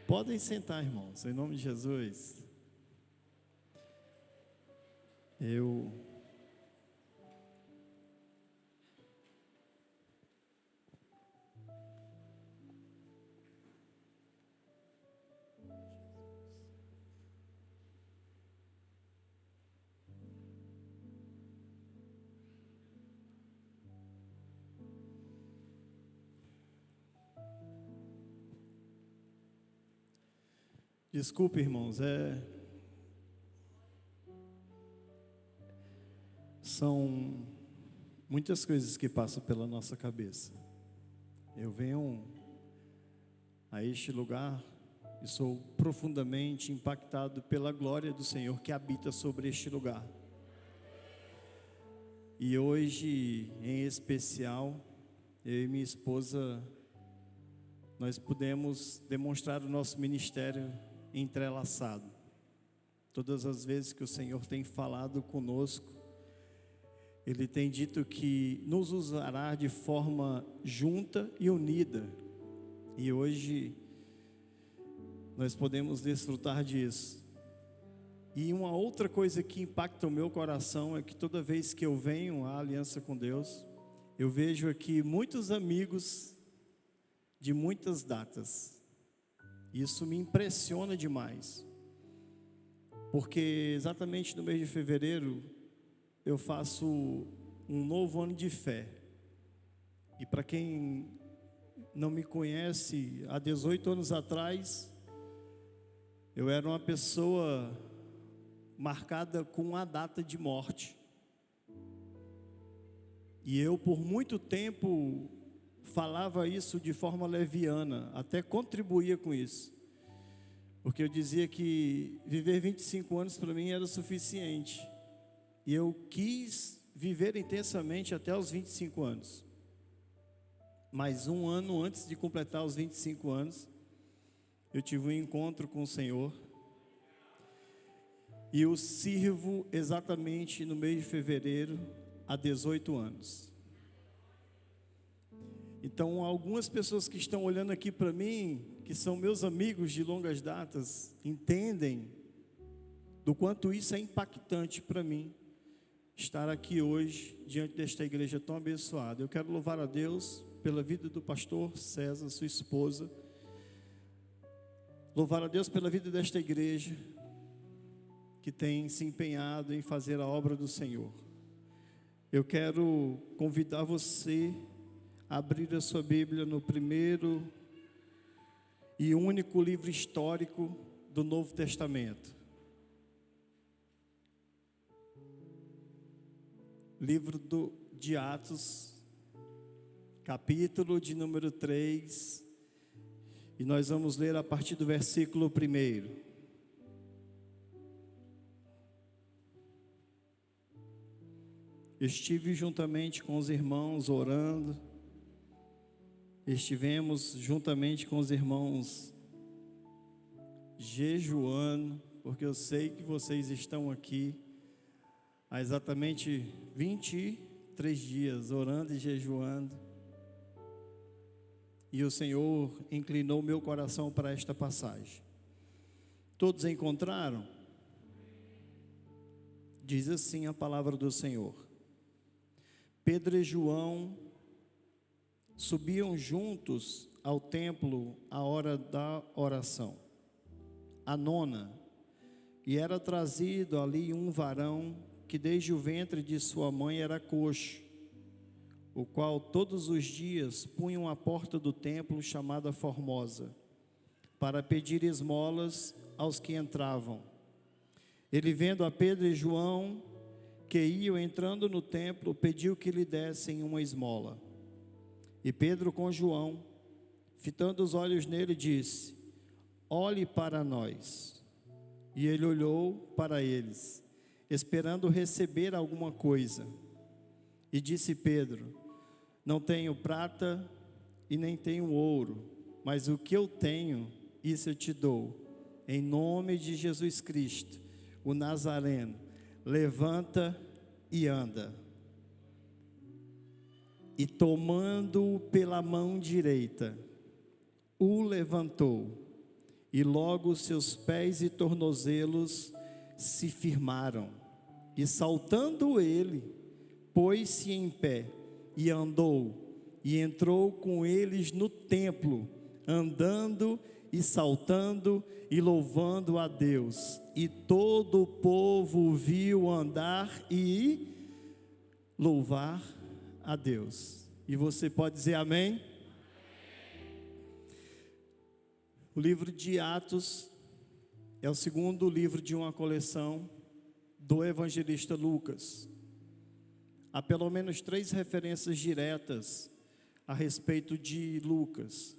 Podem sentar, irmãos, em nome de Jesus. Desculpe, irmãos, são muitas coisas que passam pela nossa cabeça. Eu venho a este lugar e sou profundamente impactado pela glória do Senhor que habita sobre este lugar. E hoje, em especial, eu e minha esposa, nós pudemos demonstrar o nosso ministério entrelaçado. Todas as vezes que o Senhor tem falado conosco, Ele tem dito que nos usará de forma junta e unida. E hoje nós podemos desfrutar disso. E uma outra coisa que impacta o meu coração é que toda vez que eu venho à aliança com Deus, eu vejo aqui muitos amigos de muitas datas. Isso me impressiona demais, porque exatamente no mês de fevereiro eu faço um novo ano de fé. E para quem não me conhece, há 18 anos atrás eu era uma pessoa marcada com a data de morte. E eu por muito tempo falava isso de forma leviana, até contribuía com isso, porque eu dizia que viver 25 anos para mim era suficiente, e eu quis viver intensamente até os 25 anos, mas um ano antes de completar os 25 anos, eu tive um encontro com o Senhor, e eu sirvo exatamente no mês de fevereiro há 18 anos. Então, algumas pessoas que estão olhando aqui para mim, que são meus amigos de longas datas, entendem do quanto isso é impactante para mim, estar aqui hoje, diante desta igreja tão abençoada. Eu quero louvar a Deus pela vida do pastor César, sua esposa. Louvar a Deus pela vida desta igreja, que tem se empenhado em fazer a obra do Senhor. Eu quero convidar você abrir a sua Bíblia no primeiro e único livro histórico do Novo Testamento. Livro de Atos, capítulo de número 3, e nós vamos ler a partir do versículo 1. Estive juntamente com os irmãos orando, estivemos juntamente com os irmãos jejuando, porque eu sei que vocês estão aqui há exatamente 23 dias orando e jejuando, e o Senhor inclinou meu coração para esta passagem. Todos encontraram? Diz assim a palavra do Senhor: Pedro e João subiam juntos ao templo à hora da oração, a nona, e era trazido ali um varão que desde o ventre de sua mãe era coxo, o qual todos os dias punham à porta do templo chamada Formosa, para pedir esmolas aos que entravam. Ele, vendo a Pedro e João que iam entrando no templo, pediu que lhe dessem uma esmola. E Pedro, com João, fitando os olhos nele, disse: olhe para nós. E ele olhou para eles, esperando receber alguma coisa. E disse Pedro: não tenho prata e nem tenho ouro, mas o que eu tenho, isso eu te dou. Em nome de Jesus Cristo, o Nazareno, levanta e anda. E tomando-o pela mão direita, o levantou, E logo seus pés e tornozelos se firmaram. E saltando ele, pôs-se em pé e andou, e entrou com eles no templo, andando e saltando e louvando a Deus. E todo o povo o viu andar e louvar a Deus. E você pode dizer amém? O livro de Atos é o segundo livro de uma coleção do evangelista Lucas. Há pelo menos 3 referências diretas a respeito de Lucas.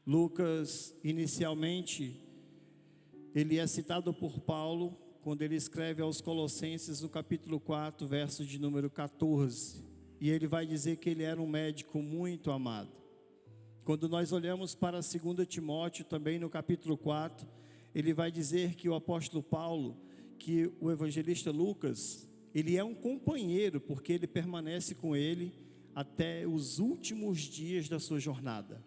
Lucas, inicialmente, ele é citado por Paulo quando ele escreve aos Colossenses no capítulo 4, verso de número 14. E ele vai dizer que ele era um médico muito amado. Quando nós olhamos para 2 Timóteo, também no capítulo 4, ele vai dizer que o apóstolo Paulo, que o evangelista Lucas, ele é um companheiro, porque ele permanece com ele até os últimos dias da sua jornada.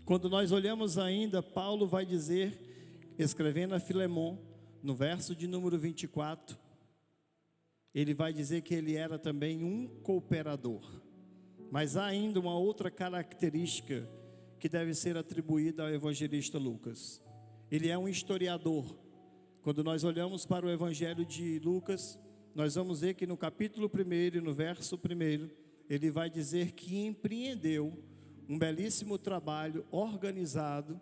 Quando nós olhamos ainda, Paulo vai dizer, escrevendo a Filemon, no verso de número 24, ele vai dizer que ele era também um cooperador. Mas há ainda uma outra característica que deve ser atribuída ao evangelista Lucas. Ele é um historiador. Quando nós olhamos para o evangelho de Lucas, nós vamos ver que no capítulo 1 e no verso 1, ele vai dizer que empreendeu um belíssimo trabalho organizado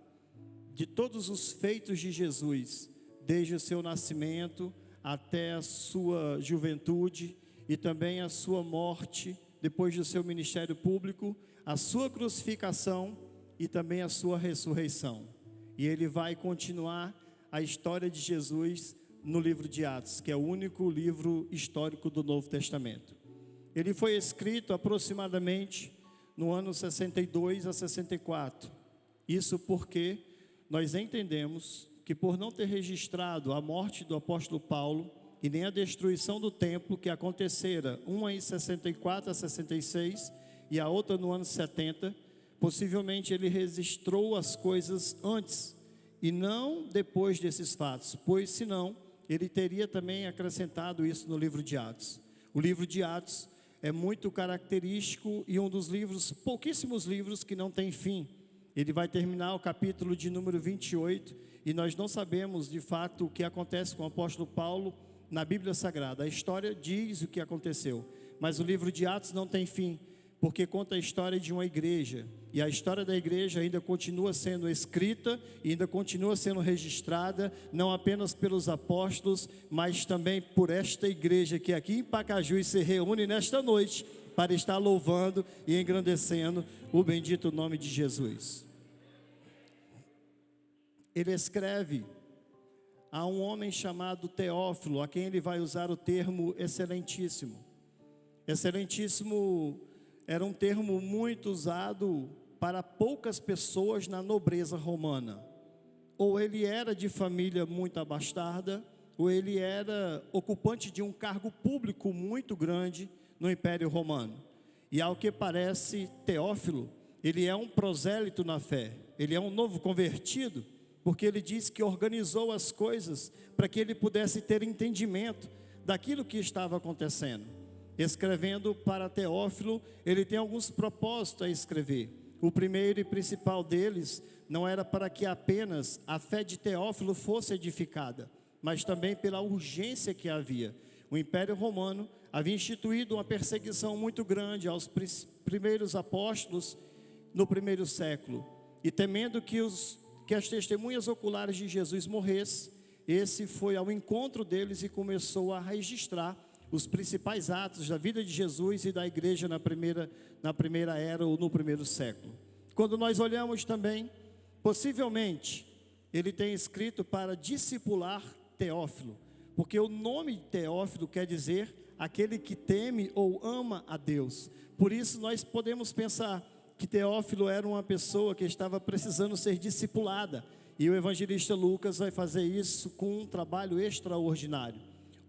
de todos os feitos de Jesus, desde o seu nascimento até a sua juventude e também a sua morte, depois do seu ministério público, a sua crucificação e também a sua ressurreição. E ele vai continuar a história de Jesus no livro de Atos, que é o único livro histórico do Novo Testamento. Ele foi escrito aproximadamente no ano 62 a 64. Isso porque nós entendemos que, por não ter registrado a morte do apóstolo Paulo e nem a destruição do templo, que acontecera uma em 64 a 66 e a outra no ano 70, possivelmente ele registrou as coisas antes e não depois desses fatos, pois senão ele teria também acrescentado isso no livro de Atos. O livro de Atos é muito característico e um dos livros, pouquíssimos livros que não tem fim. Ele vai terminar o capítulo de número 28 e nós não sabemos de fato o que acontece com o apóstolo Paulo na Bíblia Sagrada. A história diz o que aconteceu, mas o livro de Atos não tem fim, porque conta a história de uma igreja, e a história da igreja ainda continua sendo escrita, e ainda continua sendo registrada, não apenas pelos apóstolos, mas também por esta igreja que aqui em Pacajus se reúne nesta noite, para estar louvando e engrandecendo o bendito nome de Jesus. Ele escreve a um homem chamado Teófilo, a quem ele vai usar o termo excelentíssimo. Excelentíssimo era um termo muito usado para poucas pessoas na nobreza romana. Ou ele era de família muito abastada, ou ele era ocupante de um cargo público muito grande no Império Romano. E ao que parece, Teófilo, ele é um prosélito na fé, ele é um novo convertido, porque ele diz que organizou as coisas para que ele pudesse ter entendimento daquilo que estava acontecendo. Escrevendo para Teófilo, ele tem alguns propósitos a escrever. O primeiro e principal deles não era para que apenas a fé de Teófilo fosse edificada, mas também pela urgência que havia. O Império Romano havia instituído uma perseguição muito grande aos primeiros apóstolos no primeiro século, e temendo que as testemunhas oculares de Jesus morressem, esse foi ao encontro deles e começou a registrar os principais atos da vida de Jesus e da igreja na primeira era ou no primeiro século. Quando nós olhamos também, possivelmente, ele tem escrito para discipular Teófilo, porque o nome de Teófilo quer dizer aquele que teme ou ama a Deus. Por isso nós podemos pensar que Teófilo era uma pessoa que estava precisando ser discipulada, e o evangelista Lucas vai fazer isso com um trabalho extraordinário.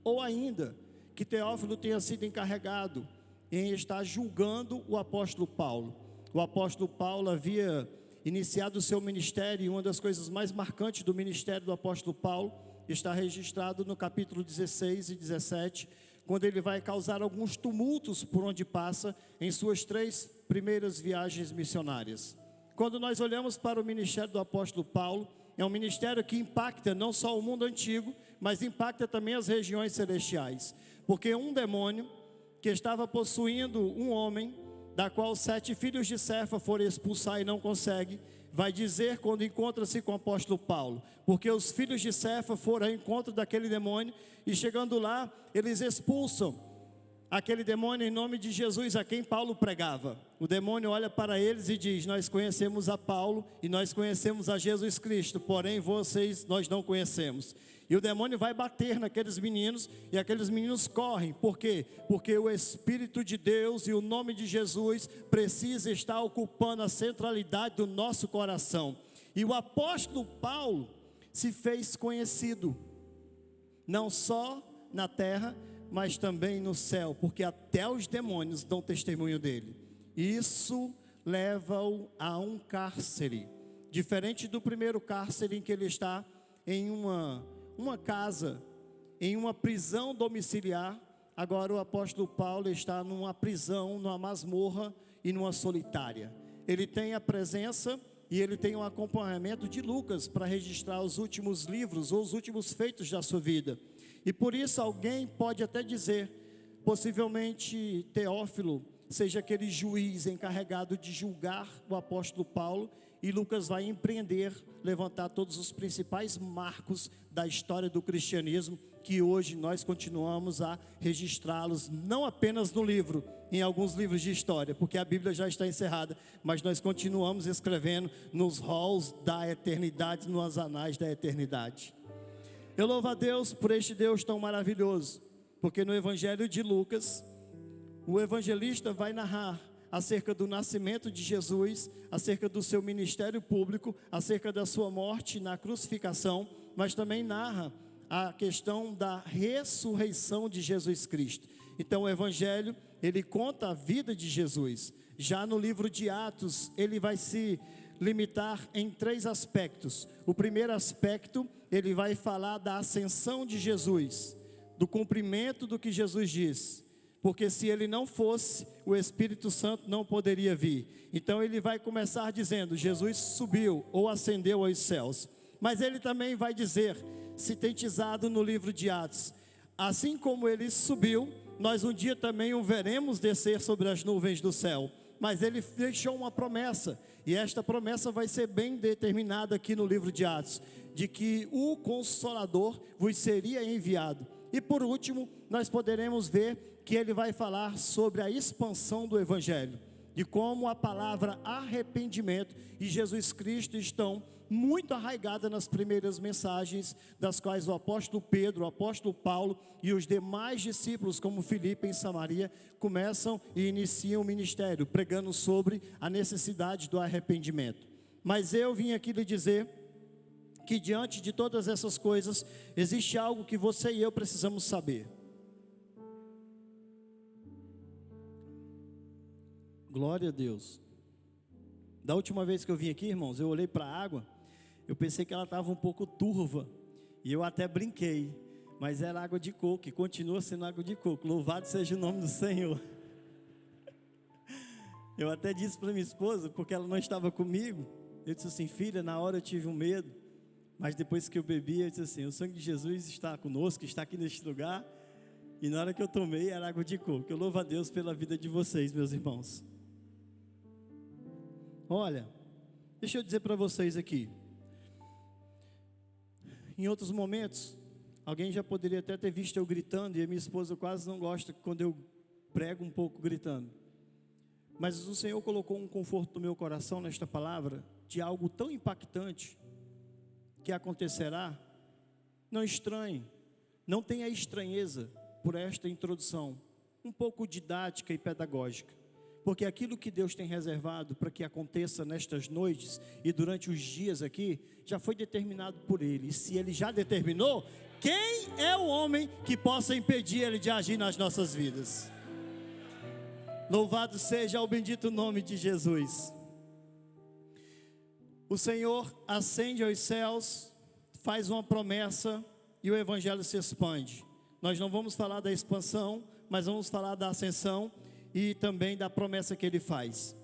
Ou ainda, que Teófilo tenha sido encarregado em estar julgando o apóstolo Paulo. O apóstolo Paulo havia iniciado o seu ministério, e uma das coisas mais marcantes do ministério do apóstolo Paulo está registrado no capítulo 16 e 17, quando ele vai causar alguns tumultos por onde passa em suas 3 primeiras viagens missionárias. Quando nós olhamos para o ministério do apóstolo Paulo, é um ministério que impacta não só o mundo antigo, mas impacta também as regiões celestiais, porque um demônio que estava possuindo um homem, da qual 7 filhos de Cefa foram expulsar e não consegue, vai dizer quando encontra-se com o apóstolo Paulo, porque os filhos de Cefa foram ao encontro daquele demônio, e chegando lá, eles expulsam aquele demônio em nome de Jesus, a quem Paulo pregava. O demônio olha para eles e diz: nós conhecemos a Paulo e nós conhecemos a Jesus Cristo, porém vocês nós não conhecemos. E o demônio vai bater naqueles meninos, e aqueles meninos correm. Por quê? Porque o Espírito de Deus e o nome de Jesus precisa estar ocupando a centralidade do nosso coração. E o apóstolo Paulo se fez conhecido, não só na terra, mas também no céu, porque até os demônios dão testemunho dele. Isso leva-o a um cárcere, diferente do primeiro cárcere em que ele está em uma casa, em uma prisão domiciliar. Agora o apóstolo Paulo está numa prisão, numa masmorra e numa solitária. Ele tem a presença e ele tem um acompanhamento de Lucas para registrar os últimos livros ou os últimos feitos da sua vida. E por isso alguém pode até dizer, possivelmente Teófilo seja aquele juiz encarregado de julgar o apóstolo Paulo, e Lucas vai empreender, levantar todos os principais marcos da história do cristianismo, que hoje nós continuamos a registrá-los, não apenas no livro, em alguns livros de história, porque a Bíblia já está encerrada, mas nós continuamos escrevendo nos halls da eternidade, nos anais da eternidade. Eu louvo a Deus por este Deus tão maravilhoso, porque no Evangelho de Lucas, o evangelista vai narrar acerca do nascimento de Jesus, acerca do seu ministério público, acerca da sua morte na crucificação, mas também narra a questão da ressurreição de Jesus Cristo. Então o Evangelho, ele conta a vida de Jesus. Já no livro de Atos, ele vai se limitar em 3 aspectos. O primeiro aspecto, ele vai falar da ascensão de Jesus, do cumprimento do que Jesus diz, porque se ele não fosse, o Espírito Santo não poderia vir. Então ele vai começar dizendo: Jesus subiu ou ascendeu aos céus. Mas ele também vai dizer, sintetizado no livro de Atos: assim como ele subiu, nós um dia também o veremos descer sobre as nuvens do céu. Mas ele deixou uma promessa, e esta promessa vai ser bem determinada aqui no livro de Atos, de que o Consolador vos seria enviado. E por último, nós poderemos ver que ele vai falar sobre a expansão do Evangelho, de como a palavra arrependimento e Jesus Cristo estão muito arraigadas nas primeiras mensagens, das quais o apóstolo Pedro, o apóstolo Paulo e os demais discípulos, como Filipe em Samaria, começam e iniciam o ministério, pregando sobre a necessidade do arrependimento. Mas eu vim aqui lhe dizer que diante de todas essas coisas, existe algo que você e eu precisamos saber. Glória a Deus. Da última vez que eu vim aqui, irmãos, eu olhei para a água, eu pensei que ela estava um pouco turva, e eu até brinquei, mas era água de coco, e continua sendo água de coco. Louvado seja o nome do Senhor. Eu até disse para minha esposa, porque ela não estava comigo, eu disse assim: filha, na hora eu tive um medo, mas depois que eu bebi, eu disse assim: o sangue de Jesus está conosco, está aqui neste lugar. E na hora que eu tomei, era água de coco. Eu louvo a Deus pela vida de vocês, meus irmãos. Olha, deixa eu dizer para vocês aqui, em outros momentos, alguém já poderia até ter visto eu gritando, e a minha esposa quase não gosta quando eu prego um pouco gritando, mas o Senhor colocou um conforto no meu coração nesta palavra, de algo tão impactante, que acontecerá. Não estranhe, não tenha estranheza por esta introdução, um pouco didática e pedagógica, porque aquilo que Deus tem reservado para que aconteça nestas noites e durante os dias aqui, já foi determinado por Ele. E se Ele já determinou, quem é o homem que possa impedir Ele de agir nas nossas vidas? Louvado seja o bendito nome de Jesus. O Senhor ascende aos céus, faz uma promessa e o evangelho se expande. Nós não vamos falar da expansão, mas vamos falar da ascensão e também da promessa que ele faz.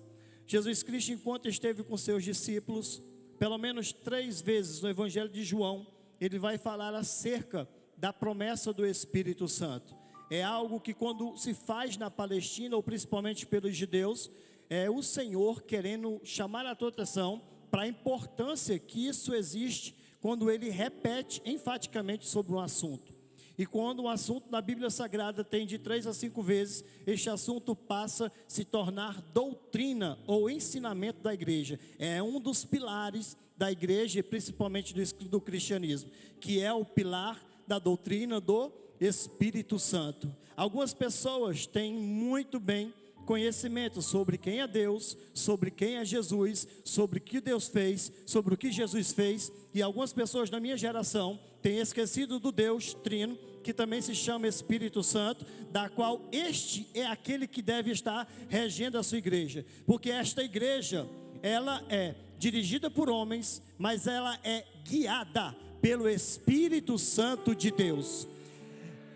Jesus Cristo, enquanto esteve com seus discípulos, pelo menos 3 vezes no evangelho de João, ele vai falar acerca da promessa do Espírito Santo. É algo que quando se faz na Palestina, ou principalmente pelos judeus, é o Senhor querendo chamar a tua atenção para a importância que isso existe quando ele repete enfaticamente sobre um assunto. E quando um assunto na Bíblia Sagrada tem de 3 a 5 vezes, este assunto passa a se tornar doutrina ou ensinamento da igreja. É um dos pilares da igreja, principalmente do cristianismo, que é o pilar da doutrina do Espírito Santo. Algumas pessoas têm muito bem conhecimento sobre quem é Deus, sobre quem é Jesus, sobre o que Deus fez, sobre o que Jesus fez, e algumas pessoas da minha geração têm esquecido do Deus Trino, que também se chama Espírito Santo, da qual este é aquele que deve estar regendo a sua igreja, porque esta igreja, ela é dirigida por homens, mas ela é guiada pelo Espírito Santo de Deus.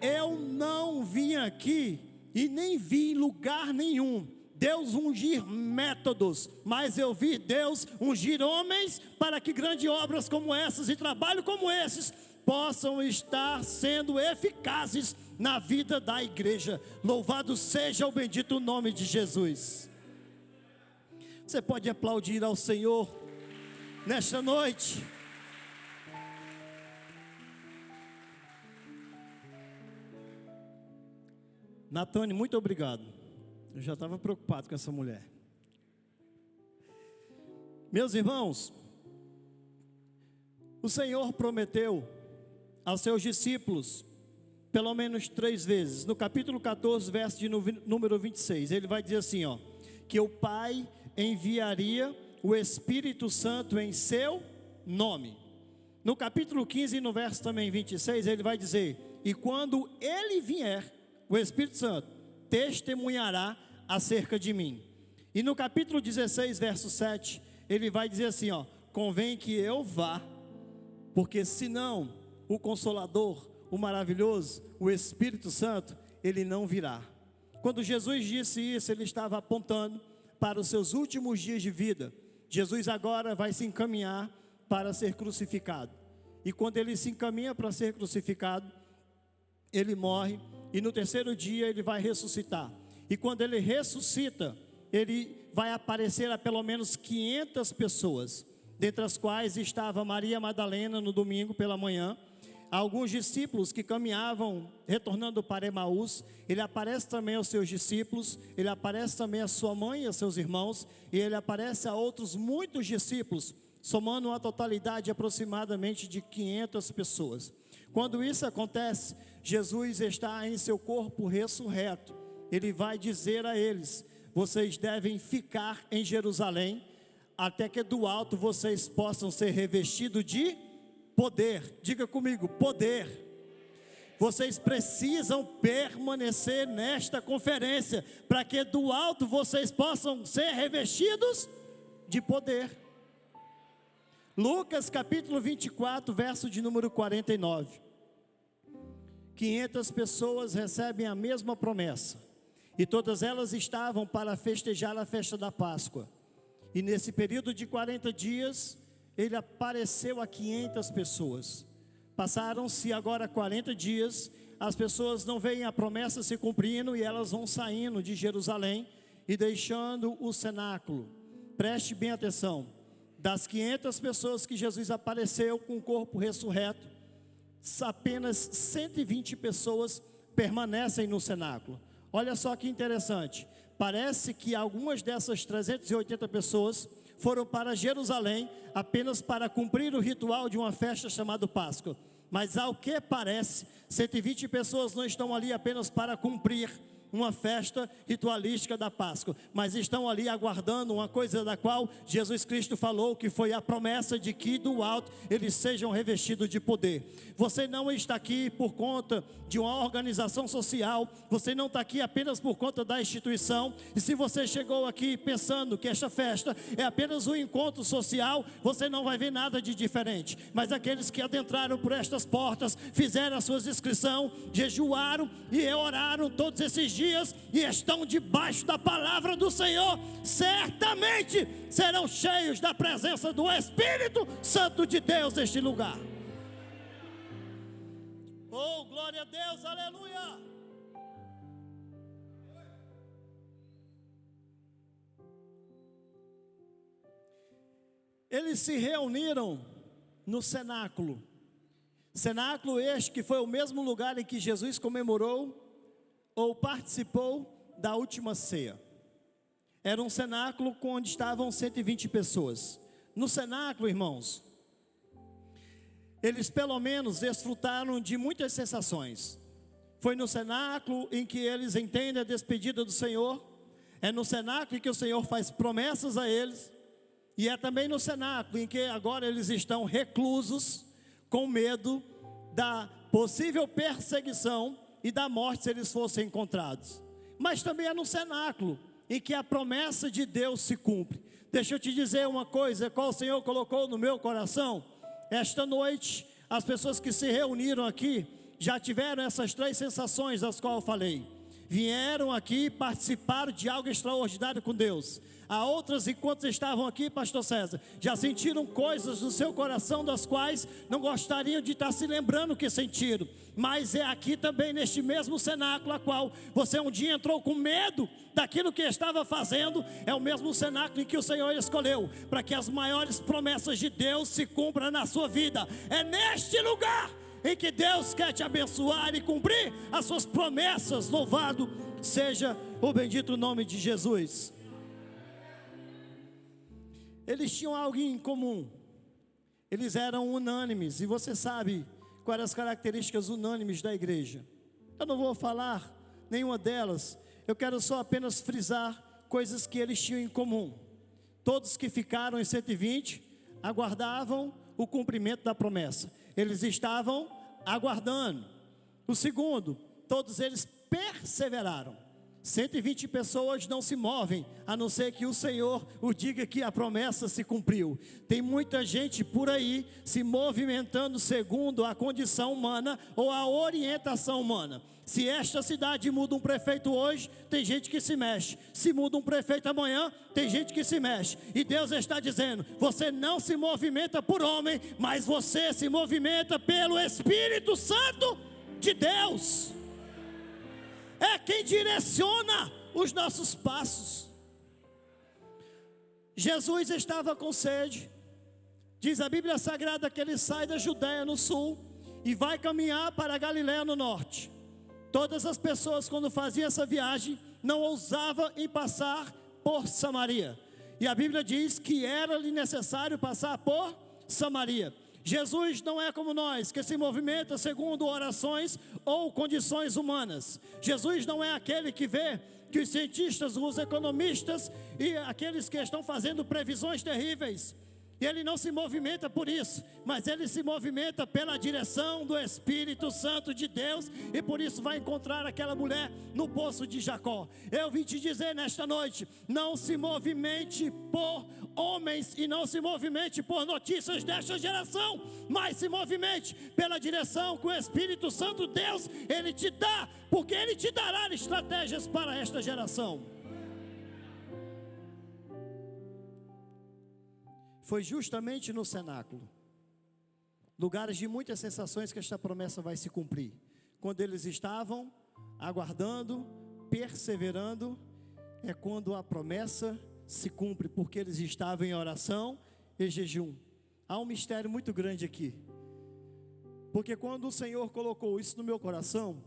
Eu não vim aqui e nem vi em lugar nenhum Deus ungir métodos, mas eu vi Deus ungir homens para que grandes obras como essas e trabalho como esses possam estar sendo eficazes na vida da igreja. Louvado seja o bendito nome de Jesus. Você pode aplaudir ao Senhor nesta noite. Natane, muito obrigado. Eu já estava preocupado com essa mulher. Meus irmãos, o Senhor prometeu aos seus discípulos, pelo menos 3 vezes, no capítulo 14, verso de número 26, ele vai dizer assim, que o Pai enviaria o Espírito Santo em seu nome. No capítulo 15, no verso também 26, ele vai dizer, e quando ele vier, o Espírito Santo testemunhará acerca de mim. E no capítulo 16, verso 7, ele vai dizer assim, convém que eu vá, porque senão o Consolador, o maravilhoso, o Espírito Santo, ele não virá. Quando Jesus disse isso, ele estava apontando para os seus últimos dias de vida. Jesus agora vai se encaminhar para ser crucificado. E quando ele se encaminha para ser crucificado, ele morre e no 3º dia ele vai ressuscitar. E quando ele ressuscita, ele vai aparecer a pelo menos 500 pessoas, dentre as quais estava Maria Madalena no domingo pela manhã, alguns discípulos que caminhavam retornando para Emaús. Ele aparece também aos seus discípulos, ele aparece também a sua mãe e a seus irmãos, e ele aparece a outros muitos discípulos, somando uma totalidade aproximadamente de 500 pessoas. Quando isso acontece, Jesus está em seu corpo ressurreto. Ele vai dizer a eles: vocês devem ficar em Jerusalém, até que do alto vocês possam ser revestidos de poder. Diga comigo, poder. Vocês precisam permanecer nesta conferência, para que do alto vocês possam ser revestidos de poder. Lucas capítulo 24, verso de número 49. 500 pessoas recebem a mesma promessa, e todas elas estavam para festejar a festa da Páscoa. E nesse período de 40 dias, ele apareceu a 500 pessoas. Passaram-se agora 40 dias, as pessoas não veem a promessa se cumprindo, e elas vão saindo de Jerusalém e deixando o cenáculo. Preste bem atenção: das 500 pessoas que Jesus apareceu com o corpo ressurreto, apenas 120 pessoas permanecem no cenáculo. Olha só que interessante, parece que algumas dessas 380 pessoas foram para Jerusalém apenas para cumprir o ritual de uma festa chamada Páscoa. Mas ao que parece, 120 pessoas não estão ali apenas para cumprir uma festa ritualística da Páscoa, mas estão ali aguardando uma coisa da qual Jesus Cristo falou, que foi a promessa de que do alto eles sejam revestidos de poder. Você não está aqui por conta de uma organização social, você não está aqui apenas por conta da instituição, e se você chegou aqui pensando que esta festa é apenas um encontro social, você não vai ver nada de diferente. Mas aqueles que adentraram por estas portas, fizeram as suas inscrições, jejuaram e oraram todos esses dias e estão debaixo da palavra do Senhor, certamente serão cheios da presença do Espírito Santo de Deus neste lugar. Oh, glória a Deus, aleluia! Eles se reuniram no cenáculo. Cenáculo este que foi o mesmo lugar em que Jesus comemorou ou participou da última ceia. Era um cenáculo onde estavam 120 pessoas. No cenáculo, irmãos, eles pelo menos desfrutaram de muitas sensações. Foi no cenáculo em que eles entendem a despedida do Senhor. É no cenáculo em que o Senhor faz promessas a eles. E é também no cenáculo em que agora eles estão reclusos, com medo da possível perseguição e da morte se eles fossem encontrados. Mas também é no cenáculo em que a promessa de Deus se cumpre. Deixa eu te dizer uma coisa, qual o Senhor colocou no meu coração. Esta noite, as pessoas que se reuniram aqui, já tiveram essas três sensações das quais eu falei. Vieram aqui, participaram de algo extraordinário com Deus. Há outras, enquanto estavam aqui, pastor César, já sentiram coisas no seu coração das quais não gostariam de estar se lembrando que sentiram. Mas é aqui também, neste mesmo cenáculo, a qual você um dia entrou com medo daquilo que estava fazendo. É o mesmo cenáculo em que o Senhor escolheu, para que as maiores promessas de Deus se cumpram na sua vida. É neste lugar em que Deus quer te abençoar e cumprir as suas promessas. Louvado seja o bendito nome de Jesus. Eles tinham algo em comum. Eles eram unânimes. E você sabe quais eram as características unânimes da igreja. Eu não vou falar nenhuma delas. Eu quero só apenas frisar coisas que eles tinham em comum. Todos que ficaram em 120 aguardavam o cumprimento da promessa. Eles estavam aguardando. O segundo, todos eles perseveraram. 120 pessoas não se movem, a não ser que o Senhor o diga que a promessa se cumpriu. Tem muita gente por aí se movimentando segundo a condição humana ou a orientação humana. Se esta cidade muda um prefeito hoje, tem gente que se mexe. Se muda um prefeito amanhã, tem gente que se mexe. E Deus está dizendo, você não se movimenta por homem, mas você se movimenta pelo Espírito Santo de Deus. É quem direciona os nossos passos. Jesus estava com sede. Diz a Bíblia Sagrada que ele sai da Judéia no sul e vai caminhar para a Galiléia no norte. Todas as pessoas, quando faziam essa viagem, não ousavam em passar por Samaria. E a Bíblia diz que era-lhe necessário passar por Samaria. Jesus não é como nós, que se movimenta segundo orações ou condições humanas. Jesus não é aquele que vê que os cientistas, os economistas e aqueles que estão fazendo previsões terríveis, e ele não se movimenta por isso, mas ele se movimenta pela direção do Espírito Santo de Deus, e por isso vai encontrar aquela mulher no poço de Jacó. Eu vim te dizer nesta noite, não se movimente por homens e não se movimente por notícias desta geração, mas se movimente pela direção que o Espírito Santo Deus, ele te dá, porque ele te dará estratégias para esta geração. Foi justamente no cenáculo, lugares de muitas sensações, que esta promessa vai se cumprir. Quando eles estavam aguardando, perseverando, é quando a promessa se cumpre, porque eles estavam em oração e jejum. Há um mistério muito grande aqui, porque quando o Senhor colocou isso no meu coração,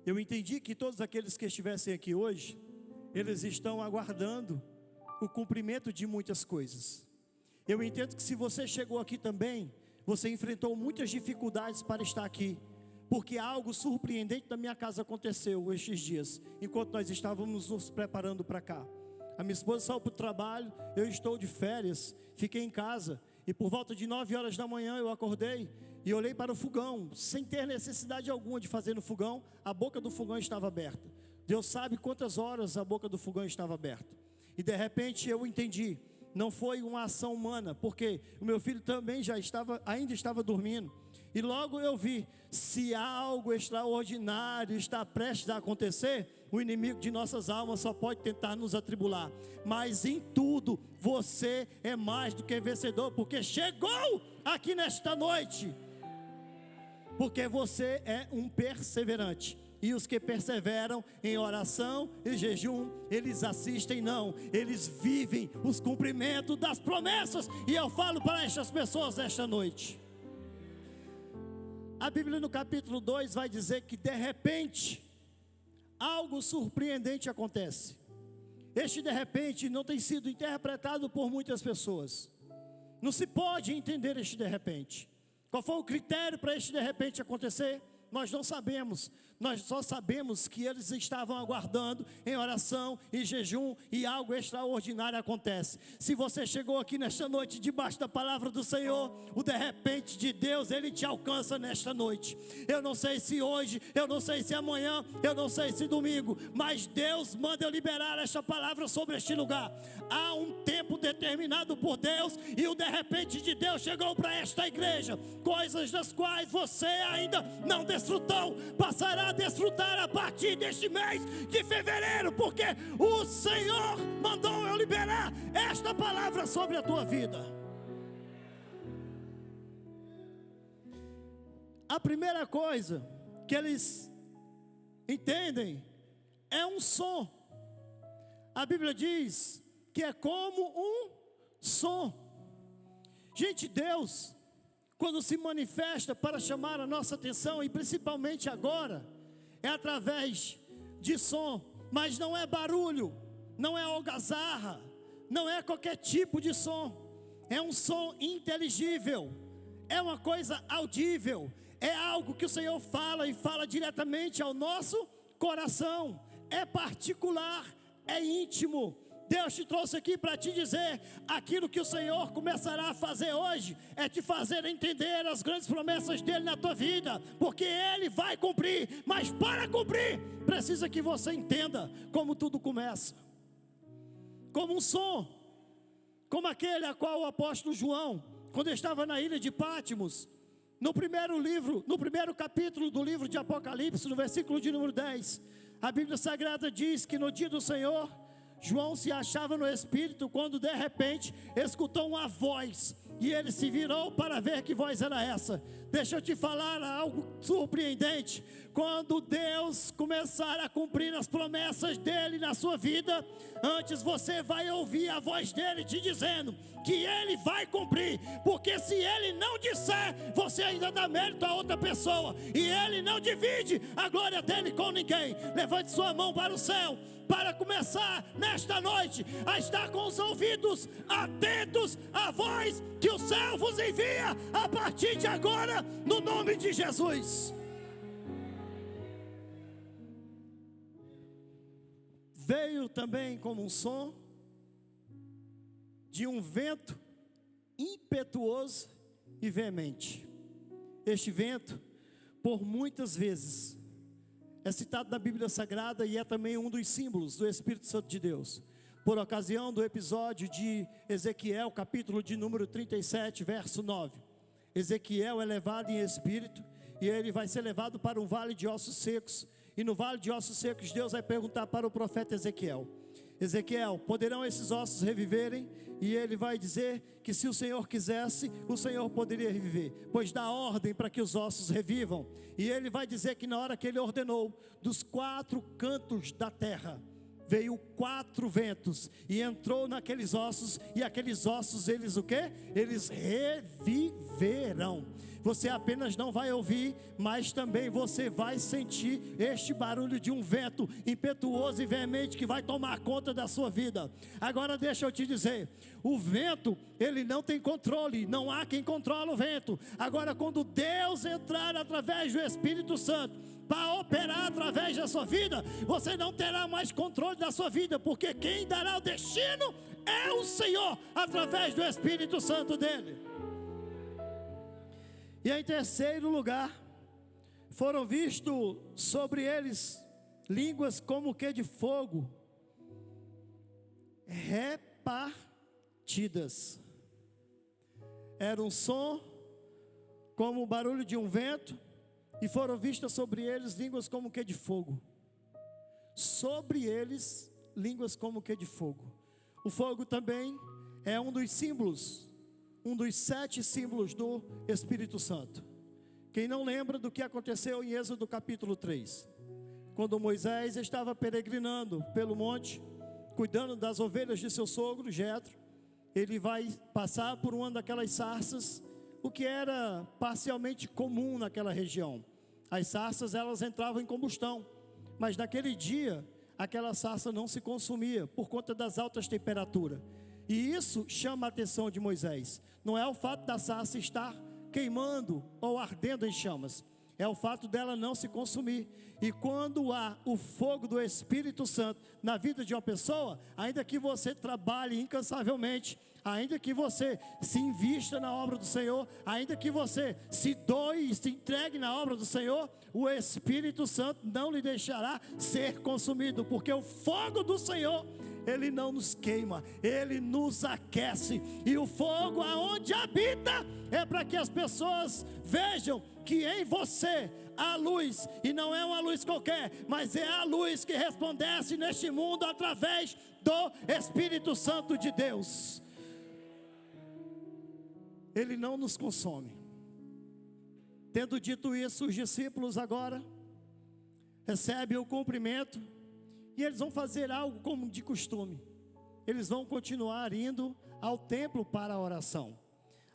eu entendi que todos aqueles que estivessem aqui hoje, eles estão aguardando o cumprimento de muitas coisas. Eu entendo que se você chegou aqui também, você enfrentou muitas dificuldades para estar aqui, porque algo surpreendente na minha casa aconteceu estes dias, enquanto nós estávamos nos preparando para cá. A minha esposa saiu para o trabalho, eu estou de férias, fiquei em casa, e por volta de 9 horas da manhã eu acordei e olhei para o fogão, sem ter necessidade alguma de fazer no fogão. A boca do fogão estava aberta. Deus sabe quantas horas a boca do fogão estava aberta. E de repente eu entendi, não foi uma ação humana, porque o meu filho também ainda estava dormindo. E logo eu vi, se algo extraordinário está prestes a acontecer, o inimigo de nossas almas só pode tentar nos atribular. Mas em tudo, você é mais do que vencedor, porque chegou aqui nesta noite. Porque você é um perseverante. E os que perseveram em oração e jejum, eles assistem não, eles vivem os cumprimentos das promessas. E eu falo para estas pessoas esta noite. A Bíblia no capítulo 2 vai dizer que de repente, algo surpreendente acontece. Este de repente não tem sido interpretado por muitas pessoas. Não se pode entender este de repente. Qual foi o critério para este de repente acontecer? Nós não sabemos. Nós só sabemos que eles estavam aguardando em oração e jejum, e algo extraordinário acontece. Se você chegou aqui nesta noite debaixo da palavra do Senhor, o de repente de Deus, Ele te alcança nesta noite. Eu não sei se hoje, eu não sei se amanhã, eu não sei se domingo, mas Deus manda eu liberar esta palavra sobre este lugar. Há um tempo determinado por Deus, e o de repente de Deus chegou para esta igreja. Coisas das quais você ainda não desfrutou, passará a desfrutar a partir deste mês de fevereiro, porque o Senhor mandou eu liberar esta palavra sobre a tua vida. A primeira coisa que eles entendem é um som. A Bíblia diz que é como um som. Gente, Deus, quando se manifesta para chamar a nossa atenção, e principalmente agora, é através de som, mas não é barulho, não é algazarra, não é qualquer tipo de som, é um som inteligível, é uma coisa audível, é algo que o Senhor fala e fala diretamente ao nosso coração, é particular, é íntimo. Deus te trouxe aqui para te dizer, aquilo que o Senhor começará a fazer hoje, é te fazer entender as grandes promessas dEle na tua vida, porque Ele vai cumprir, mas para cumprir, precisa que você entenda como tudo começa, como um som, como aquele a qual o apóstolo João, quando estava na ilha de Pátimos, no primeiro capítulo do livro de Apocalipse, no versículo de número 10, a Bíblia Sagrada diz que no dia do Senhor, João se achava no Espírito, quando de repente escutou uma voz, e ele se virou para ver que voz era essa. Deixa eu te falar algo surpreendente. Quando Deus começar a cumprir as promessas dEle na sua vida, antes você vai ouvir a voz dEle te dizendo que Ele vai cumprir, porque se Ele não disser, você ainda dá mérito a outra pessoa, e Ele não divide a glória dEle com ninguém. Levante sua mão para o céu, para começar nesta noite a estar com os ouvidos atentos à voz que o céu vos envia a partir de agora, no nome de Jesus. Veio também como um som de um vento impetuoso e veemente. Este vento, por muitas vezes, é citado na Bíblia Sagrada e é também um dos símbolos do Espírito Santo de Deus. Por ocasião do episódio de Ezequiel, capítulo de número 37, verso 9. Ezequiel é levado em espírito e ele vai ser levado para um vale de ossos secos. E no vale de ossos secos, Deus vai perguntar para o profeta Ezequiel: Ezequiel, poderão esses ossos reviverem? E ele vai dizer que se o Senhor quisesse, o Senhor poderia reviver, pois dá ordem para que os ossos revivam. E ele vai dizer que na hora que ele ordenou, dos 4 cantos da terra, veio 4 ventos, e entrou naqueles ossos, e aqueles ossos, eles o quê? Eles reviverão. Você apenas não vai ouvir, mas também você vai sentir este barulho de um vento impetuoso e veemente que vai tomar conta da sua vida. Agora deixa eu te dizer, o vento, ele não tem controle, não há quem controla o vento. Agora, quando Deus entrar através do Espírito Santo para operar através da sua vida, você não terá mais controle da sua vida, porque quem dará o destino é o Senhor, através do Espírito Santo dele. E em terceiro lugar, foram vistos sobre eles línguas como que de fogo, repartidas. Era um som como o barulho de um vento, e foram vistas sobre eles línguas como que de fogo. Sobre eles, línguas como que de fogo. O fogo também é um dos símbolos, um dos 7 símbolos do Espírito Santo. Quem não lembra do que aconteceu em Êxodo capítulo 3, quando Moisés estava peregrinando pelo monte, cuidando das ovelhas de seu sogro Jetro, ele vai passar por uma daquelas sarças, o que era parcialmente comum naquela região. As sarças, elas entravam em combustão, mas naquele dia aquela sarça não se consumia por conta das altas temperaturas. E isso chama a atenção de Moisés. Não é o fato da sarça estar queimando ou ardendo em chamas, é o fato dela não se consumir. E quando há o fogo do Espírito Santo na vida de uma pessoa, ainda que você trabalhe incansavelmente, ainda que você se invista na obra do Senhor, ainda que você se doe e se entregue na obra do Senhor, o Espírito Santo não lhe deixará ser consumido, porque o fogo do Senhor, ele não nos queima, ele nos aquece. E o fogo aonde habita é para que as pessoas vejam que em você há luz, e não é uma luz qualquer, mas é a luz que resplandece neste mundo através do Espírito Santo de Deus. Ele não nos consome. Tendo dito isso, os discípulos agora recebem o cumprimento, e eles vão fazer algo como de costume. Eles vão continuar indo ao templo para a oração.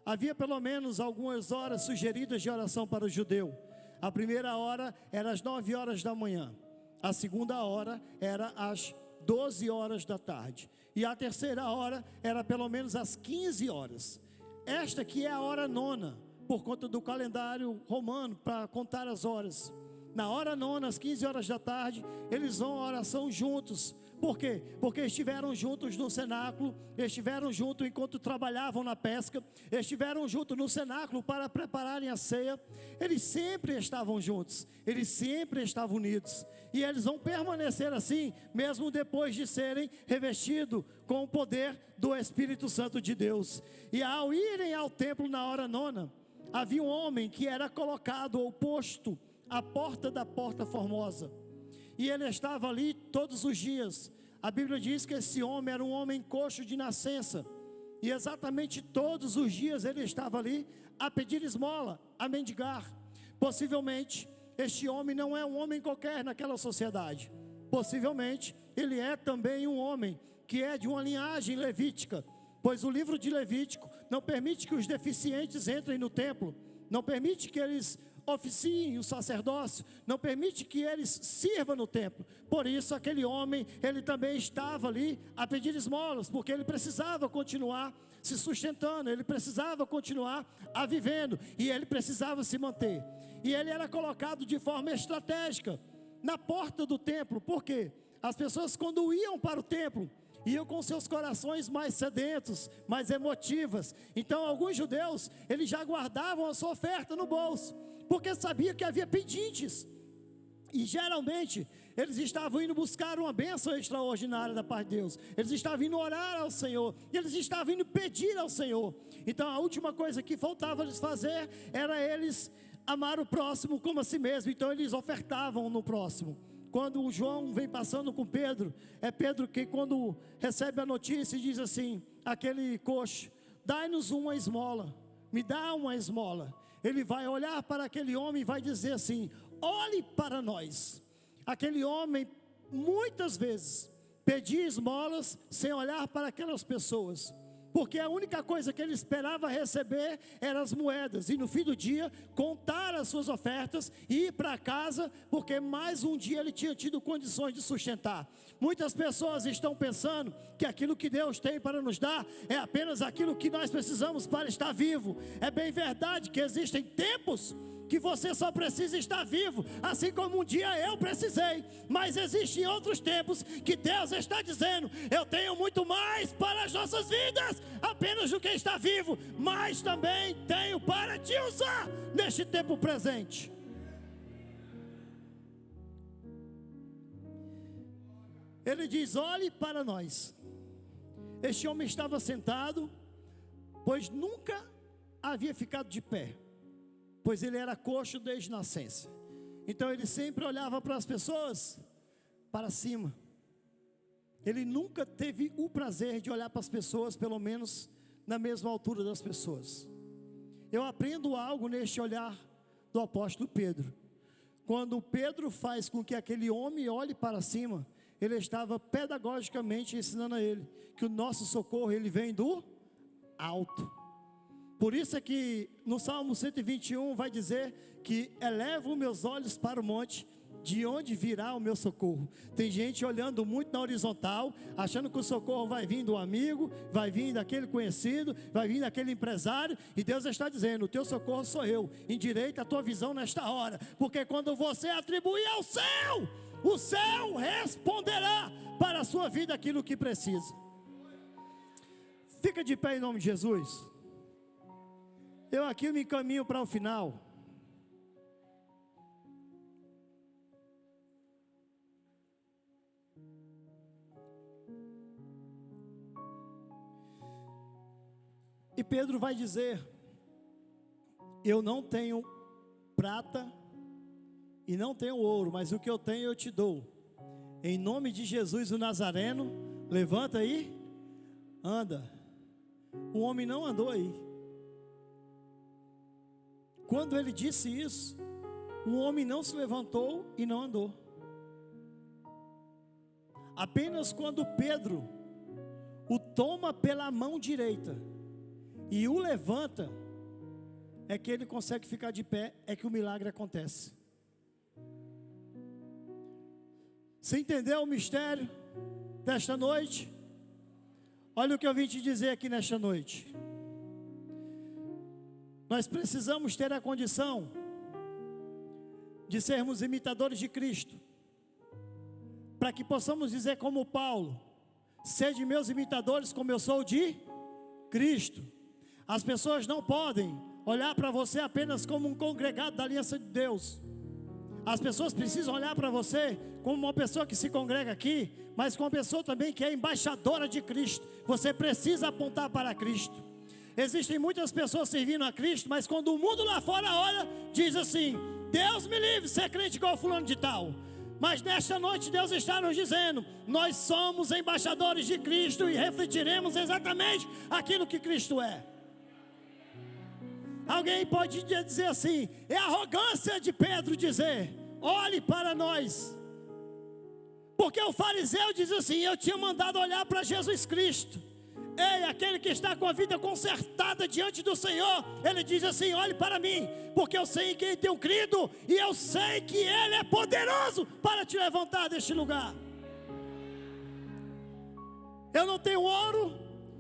Havia pelo menos algumas horas sugeridas de oração para o judeu. A primeira hora era às 9 horas da manhã. A segunda hora era às 12 horas da tarde. E a terceira hora era pelo menos às 15 horas. Esta aqui é a hora nona, por conta do calendário romano, para contar as horas. Na hora nona, às 15 horas da tarde, eles vão à oração juntos. Por quê? Porque estiveram juntos no cenáculo, estiveram juntos enquanto trabalhavam na pesca, estiveram juntos no cenáculo para prepararem a ceia. Eles sempre estavam juntos, eles sempre estavam unidos, e eles vão permanecer assim, mesmo depois de serem revestidos com o poder do Espírito Santo de Deus. E ao irem ao templo na hora nona, havia um homem que era colocado ou posto à porta da porta formosa, e ele estava ali todos os dias. A Bíblia diz que esse homem era um homem coxo de nascença, e exatamente todos os dias ele estava ali a pedir esmola, a mendigar. Possivelmente este homem não é um homem qualquer naquela sociedade. Possivelmente ele é também um homem que é de uma linhagem levítica, pois o livro de Levítico não permite que os deficientes entrem no templo, não permite que eles oficiem o sacerdócio, não permite que eles sirvam no templo. Por isso aquele homem, ele também estava ali a pedir esmolas, porque ele precisava continuar se sustentando, ele precisava continuar a vivendo, e ele precisava se manter. E ele era colocado de forma estratégica na porta do templo. Por quê? As pessoas, quando iam para o templo, iam com seus corações mais sedentos, mais emotivas. Então alguns judeus, eles já guardavam a sua oferta no bolso, porque sabia que havia pedintes, e geralmente eles estavam indo buscar uma bênção extraordinária da parte de Deus. Eles estavam indo orar ao Senhor, e eles estavam indo pedir ao Senhor. Então a última coisa que faltava eles fazer era eles amar o próximo como a si mesmo. Então eles ofertavam no próximo. Quando o João vem passando com Pedro, é Pedro que, quando recebe a notícia, diz assim: aquele coxo, dai-nos uma esmola, me dá uma esmola. Ele vai olhar para aquele homem e vai dizer assim: olhe para nós. Aquele homem muitas vezes pedia esmolas sem olhar para aquelas pessoas, porque a única coisa que ele esperava receber eram as moedas, e no fim do dia, contar as suas ofertas e ir para casa, porque mais um dia ele tinha tido condições de sustentar. Muitas pessoas estão pensando que aquilo que Deus tem para nos dar é apenas aquilo que nós precisamos para estar vivo. É bem verdade que existem tempos que você só precisa estar vivo, assim como um dia eu precisei, mas existem outros tempos que Deus está dizendo: eu tenho muito mais para as nossas vidas, apenas do que está vivo, mas também tenho para te usar neste tempo presente. Ele diz: olhe para nós. Este homem estava sentado, pois nunca havia ficado de pé, pois ele era coxo desde nascença. Então ele sempre olhava para as pessoas para cima. Ele nunca teve o prazer de olhar para as pessoas, pelo menos na mesma altura das pessoas. Eu aprendo algo neste olhar do apóstolo Pedro. Quando Pedro faz com que aquele homem olhe para cima, ele estava pedagogicamente ensinando a ele que o nosso socorro, ele vem do alto. Por isso é que no Salmo 121 vai dizer que elevo meus olhos para o monte, de onde virá o meu socorro. Tem gente olhando muito na horizontal, achando que o socorro vai vir do amigo, vai vir daquele conhecido, vai vir daquele empresário, e Deus está dizendo: o teu socorro sou eu. Endireita a tua visão nesta hora, porque quando você atribuir ao céu, o céu responderá para a sua vida aquilo que precisa. Fica de pé em nome de Jesus. Eu aqui me encaminho para o final. E Pedro vai dizer: eu não tenho prata e não tenho ouro, mas o que eu tenho eu te dou. Em nome de Jesus o Nazareno, levanta aí, anda. O homem não andou aí. Quando ele disse isso, o homem não se levantou e não andou. Apenas quando Pedro o toma pela mão direita e o levanta, é que ele consegue ficar de pé, é que o milagre acontece. Você entendeu o mistério desta noite? Olha o que eu vim te dizer aqui nesta noite. Nós precisamos ter a condição de sermos imitadores de Cristo, para que possamos dizer como Paulo: sede meus imitadores como eu sou de Cristo. As pessoas não podem olhar para você apenas como um congregado da aliança de Deus. As pessoas precisam olhar para você como uma pessoa que se congrega aqui, mas como uma pessoa também que é embaixadora de Cristo. Você precisa apontar para Cristo. Existem muitas pessoas servindo a Cristo, mas quando o mundo lá fora olha, diz assim: Deus me livre de ser crente igual fulano de tal. Mas nesta noite Deus está nos dizendo: nós somos embaixadores de Cristo e refletiremos exatamente aquilo que Cristo é. Alguém pode dizer assim: é arrogância de Pedro dizer: olhe para nós. Porque o fariseu diz assim: eu tinha mandado olhar para Jesus Cristo. Ei, aquele que está com a vida consertada diante do Senhor, ele diz assim: olhe para mim, porque eu sei em quem tenho crido, e eu sei que Ele é poderoso para te levantar deste lugar. Eu não tenho ouro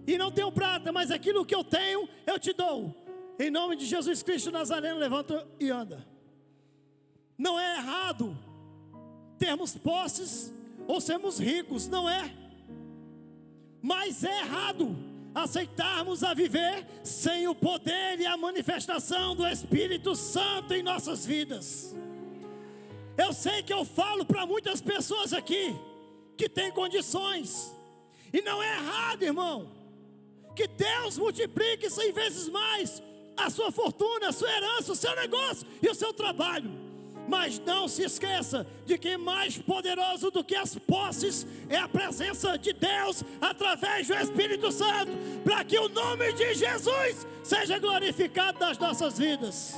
e não tenho prata, mas aquilo que eu tenho, eu te dou. Em nome de Jesus Cristo Nazareno, levanta e anda. Não é errado termos posses ou sermos ricos, não é. Mas é errado aceitarmos a viver sem o poder e a manifestação do Espírito Santo em nossas vidas. Eu sei que eu falo para muitas pessoas aqui que têm condições, e não é errado, irmão, que Deus multiplique 100 vezes mais a sua fortuna, a sua herança, o seu negócio e o seu trabalho. Mas não se esqueça de que mais poderoso do que as posses é a presença de Deus através do Espírito Santo, para que o nome de Jesus seja glorificado nas nossas vidas.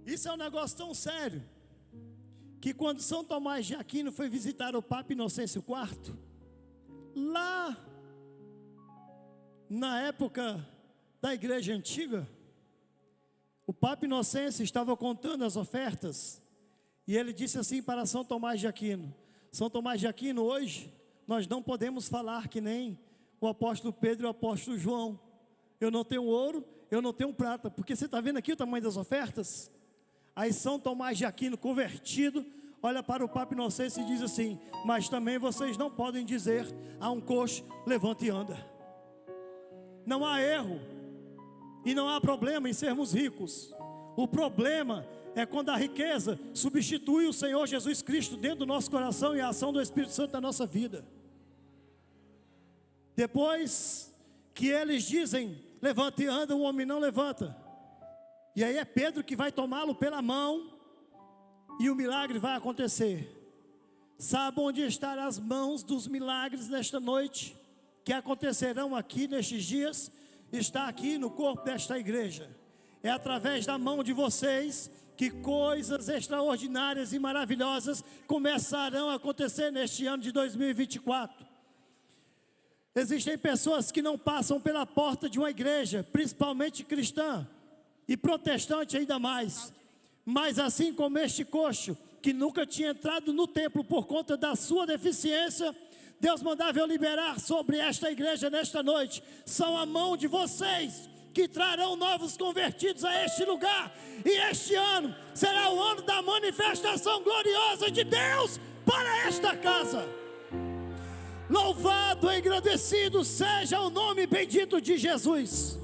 Isso é um negócio tão sério que quando São Tomás de Aquino foi visitar o Papa Inocêncio IV, lá na época da igreja antiga, o Papa Inocêncio estava contando as ofertas, e ele disse assim para São Tomás de Aquino: São Tomás de Aquino, hoje nós não podemos falar que nem o apóstolo Pedro e o apóstolo João. Eu não tenho ouro, eu não tenho prata, porque você está vendo aqui o tamanho das ofertas? Aí São Tomás de Aquino, convertido, olha para o Papa Inocêncio e diz assim: mas também vocês não podem dizer a um coxo, levanta e anda. Não há erro e não há problema em sermos ricos. O problema é quando a riqueza substitui o Senhor Jesus Cristo dentro do nosso coração e a ação do Espírito Santo na nossa vida. Depois que eles dizem, levanta e anda, o homem não levanta. E aí é Pedro que vai tomá-lo pela mão e o milagre vai acontecer. Sabe onde estão as mãos dos milagres nesta noite, que acontecerão aqui nestes dias? Está aqui no corpo desta igreja. É através da mão de vocês que coisas extraordinárias e maravilhosas começarão a acontecer neste ano de 2024. Existem pessoas que não passam pela porta de uma igreja, principalmente cristã e protestante ainda mais, mas assim como este coxo, que nunca tinha entrado no templo por conta da sua deficiência, Deus mandava eu liberar sobre esta igreja nesta noite. São a mão de vocês que trarão novos convertidos a este lugar, e este ano será o ano da manifestação gloriosa de Deus para esta casa. Louvado e agradecido seja o nome bendito de Jesus.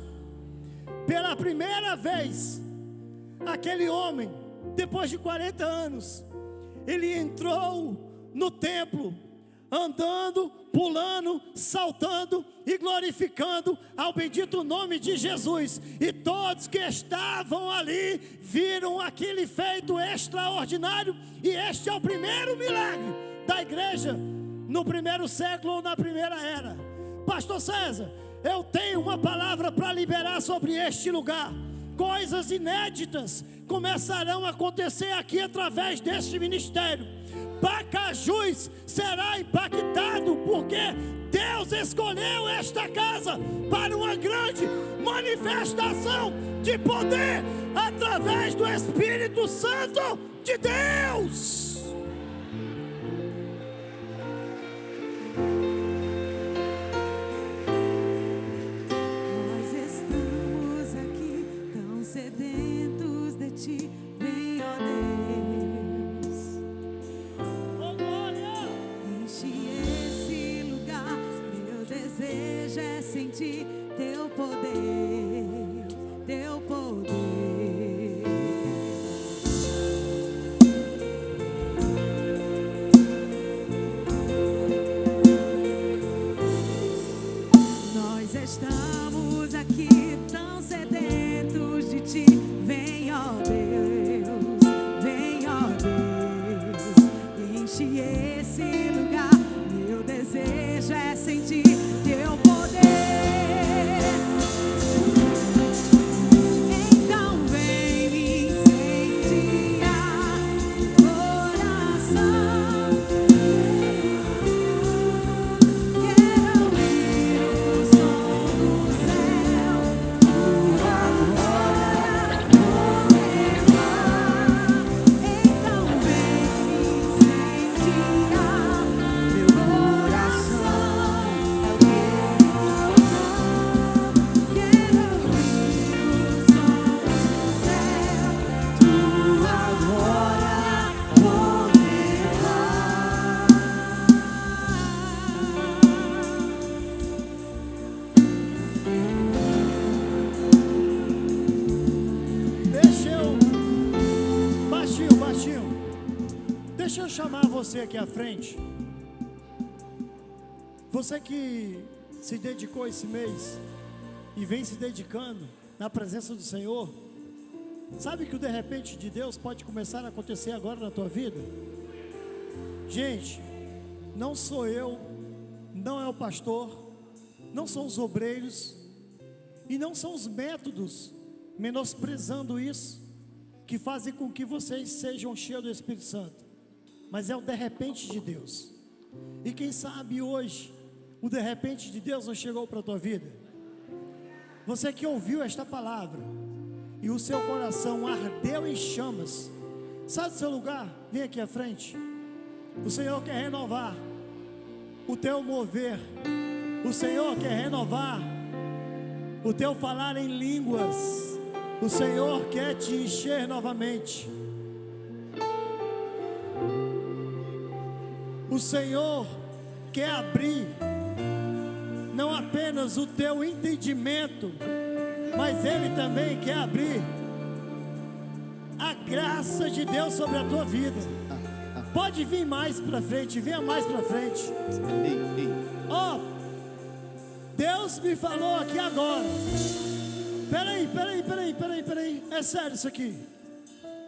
Pela primeira vez, aquele homem, depois de 40 anos, ele entrou no templo, andando, pulando, saltando e glorificando ao bendito nome de Jesus. E todos que estavam ali viram aquele feito extraordinário. E este é o primeiro milagre da igreja no primeiro século ou na primeira era. Pastor César, eu tenho uma palavra para liberar sobre este lugar. Coisas inéditas começarão a acontecer aqui através deste ministério. Pacajus será impactado, porque Deus escolheu esta casa para uma grande manifestação de poder através do Espírito Santo de Deus. Nós estamos aqui tão sedentos de ti, vem, ó Deus. Oh, glória! Enche esse lugar, meu desejo é sentir teu poder, teu poder. Nós estamos aqui tão sedentos de ti, vem, ó Deus, vem, ó Deus. Enche esse lugar, meu desejo é sentir teu poder. Então vem me incendiar o coração. Quero ouvir o som do céu, tua glória contemplar. Então vem me incendiar meu coração. Quero ouvir o som do céu, tua glória contemplar. Deixa eu, baixinho, deixa eu chamar você aqui à frente. Você que se dedicou esse mês e vem se dedicando na presença do Senhor, sabe que o de repente de Deus pode começar a acontecer agora na tua vida? Gente, não sou eu, não é o pastor, não são os obreiros e não são os métodos, menosprezando isso, que fazem com que vocês sejam cheios do Espírito Santo. mas é o de repente de Deus. E quem sabe hoje, o de repente de Deus não chegou para a tua vida. Você que ouviu esta palavra, e o seu coração ardeu em chamas, sai do seu lugar, vem aqui à frente. O Senhor quer renovar o teu mover, o Senhor quer renovar o teu falar em línguas, o Senhor quer te encher novamente. O Senhor quer abrir não apenas o teu entendimento, mas Ele também quer abrir a graça de Deus sobre a tua vida. Pode vir mais para frente, venha mais para frente. Ó, Deus me falou aqui agora. Peraí. É sério isso aqui.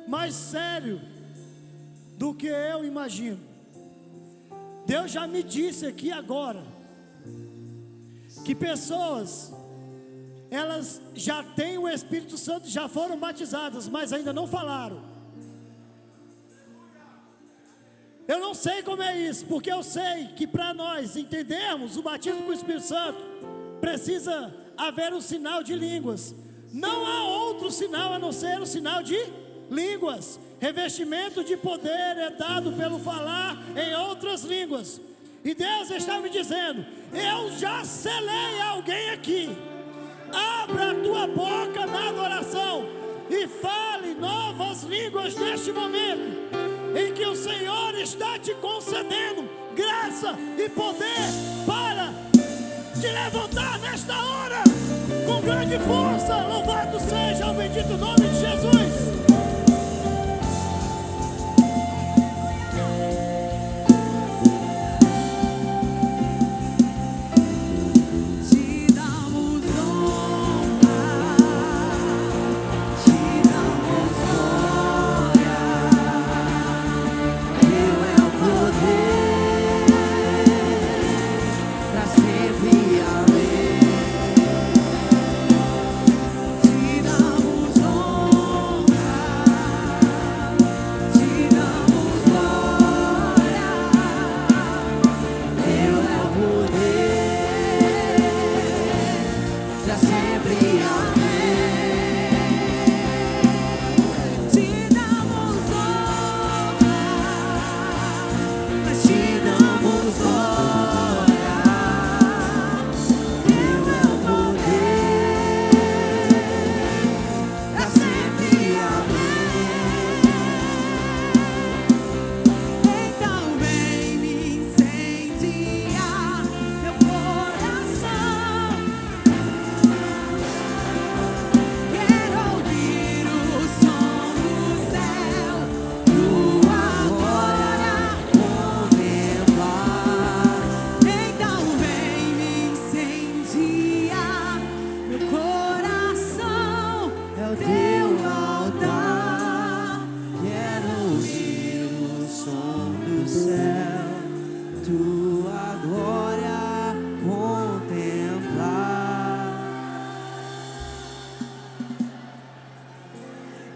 Mais sério do que eu imagino. Deus já me disse aqui agora que pessoas, elas já têm o Espírito Santo, já foram batizadas, mas ainda não falaram. Eu não sei como é isso, porque eu sei que para nós entendermos o batismo com o Espírito Santo, precisa haver um sinal de línguas. Não há outro sinal a não ser o sinal de línguas. Revestimento de poder é dado pelo falar em outras línguas. E Deus está me dizendo: eu já selei alguém aqui. Abra a tua boca na adoração e fale novas línguas neste momento, em que o Senhor está te concedendo graça e poder para te levantar nesta hora com grande força. Louvado seja o bendito nome de Jesus.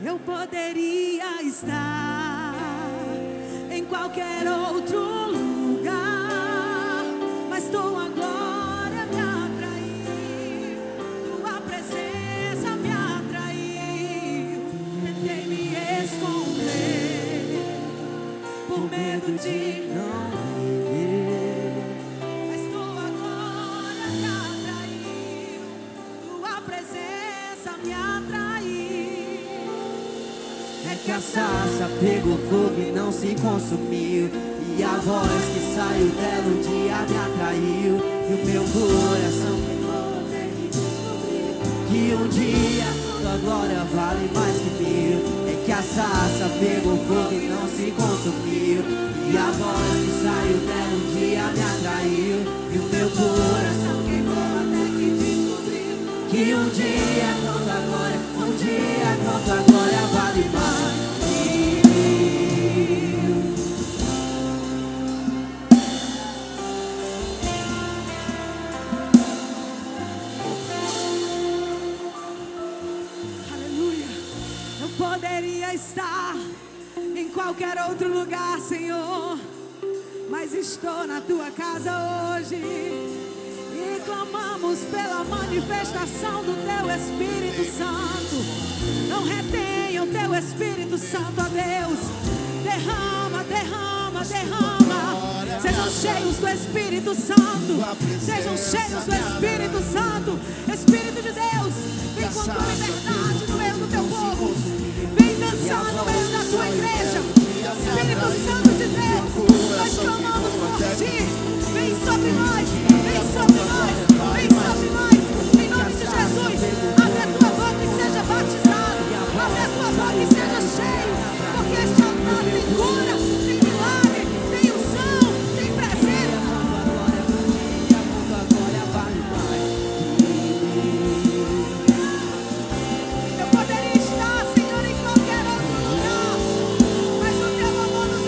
Eu poderia estar em qualquer outro lugar, mas tua glória me atraiu, tua presença me atraiu. Tentei me esconder por medo de não viver, mas tua glória me atraiu, tua presença me atraiu. É que a sarça pegou fogo e não se consumiu, e a voz que saiu dela um dia me atraiu, e o meu coração queimou até que descobriu que um dia tua glória vale mais que mil. É que a sarça pegou fogo e não se consumiu, e a voz que saiu dela um dia me atraiu, e o meu coração queimou até que descobriu que um dia tua glória, um dia tua glória vale mais. Aleluia. Eu poderia estar em qualquer outro lugar, Senhor, mas estou na tua casa hoje e clamamos pela manifestação do teu Espírito Santo. Não retenha o teu Espírito Santo, ó Deus. Derrama, derrama, derrama. Sejam cheios do Espírito Santo. Sejam cheios do Espírito Santo. Espírito de Deus, vem com tua liberdade no meio do teu povo. Vem dançar no meio da tua igreja. Espírito Santo de Deus, nós clamamos por ti. Vem sobre nós, vem sobre nós, vem sobre nós. Em nome de Jesus, abre a tua boca e seja batizado. Abre a tua boca e seja cheio. Porque este altar tem cura, tem milagre, tem unção, tem presença. Eu poderia estar, Senhor, em qualquer outro lugar, mas o teu amor nos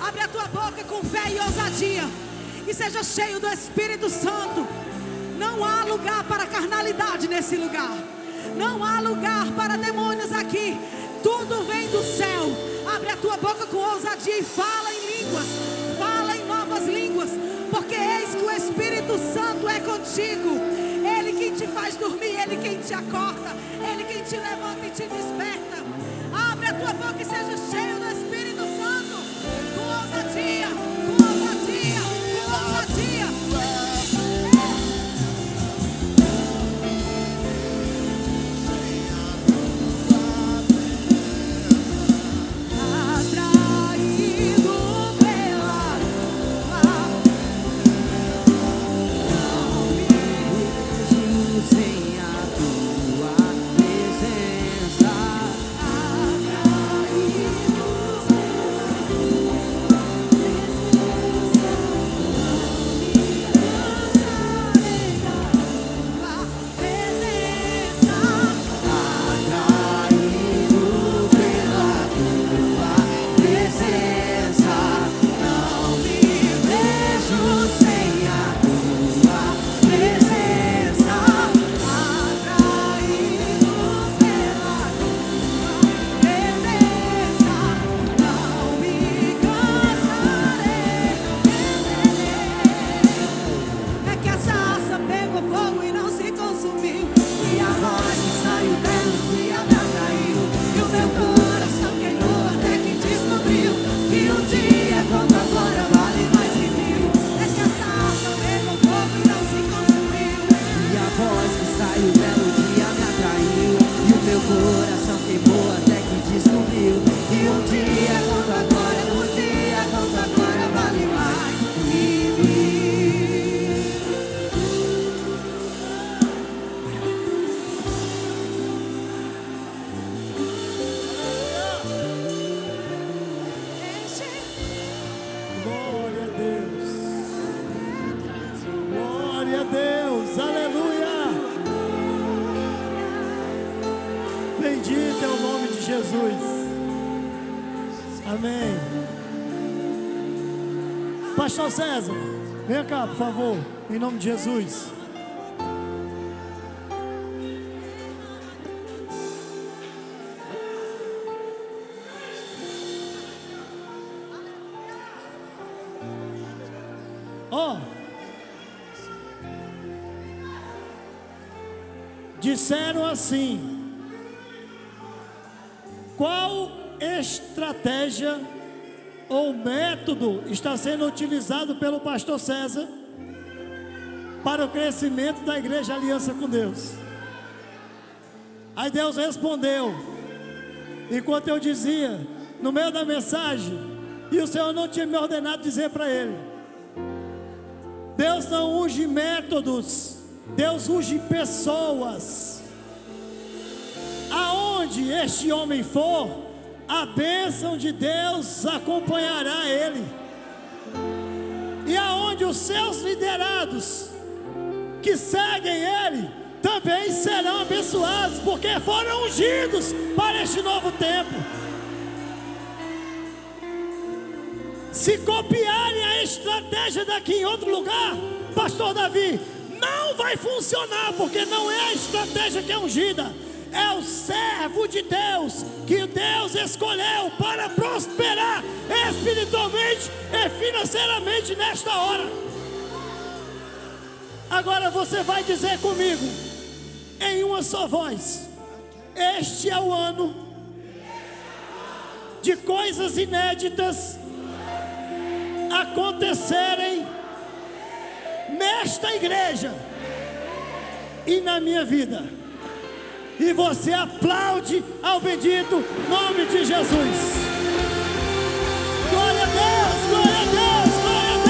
Abre a tua boca com fé e ousadia e seja cheio do Espírito Santo. Não há lugar para carnalidade nesse lugar. Não há lugar para demônios aqui. Tudo vem do céu. Abre a tua boca com ousadia e fala em línguas. Fala em novas línguas. Porque eis que o Espírito Santo é contigo. Ele quem te faz dormir, Ele quem te acorda, Ele quem te levanta e te desperta. Abre a tua boca e seja cheio do Espírito Santo. Com ousadia, com ousadia, com ousadia. Atraído pela Sem a tua presença, Bendito é o nome de Jesus. Amém. Pastor César, vem cá, por favor, em nome de Jesus. Ó, disseram assim: qual estratégia ou método está sendo utilizado pelo pastor César para o crescimento da igreja Aliança com Deus? Aí Deus respondeu, enquanto eu dizia no meio da mensagem, e o Senhor não tinha me ordenado dizer para ele: Deus não unge métodos, Deus unge pessoas. Aonde este homem for, a bênção de Deus acompanhará ele. E aonde os seus liderados que seguem ele também serão abençoados, porque foram ungidos para este novo tempo. Se copiarem a estratégia daqui em outro lugar, pastor Davi, não vai funcionar, porque não é a estratégia que é ungida, é o servo de Deus, que Deus escolheu para prosperar espiritualmente e financeiramente nesta hora. Agora você vai dizer comigo, em uma só voz: este é o ano de coisas inéditas acontecerem nesta igreja e na minha vida. E você aplaude ao bendito nome de Jesus. Glória a Deus, glória a Deus, glória a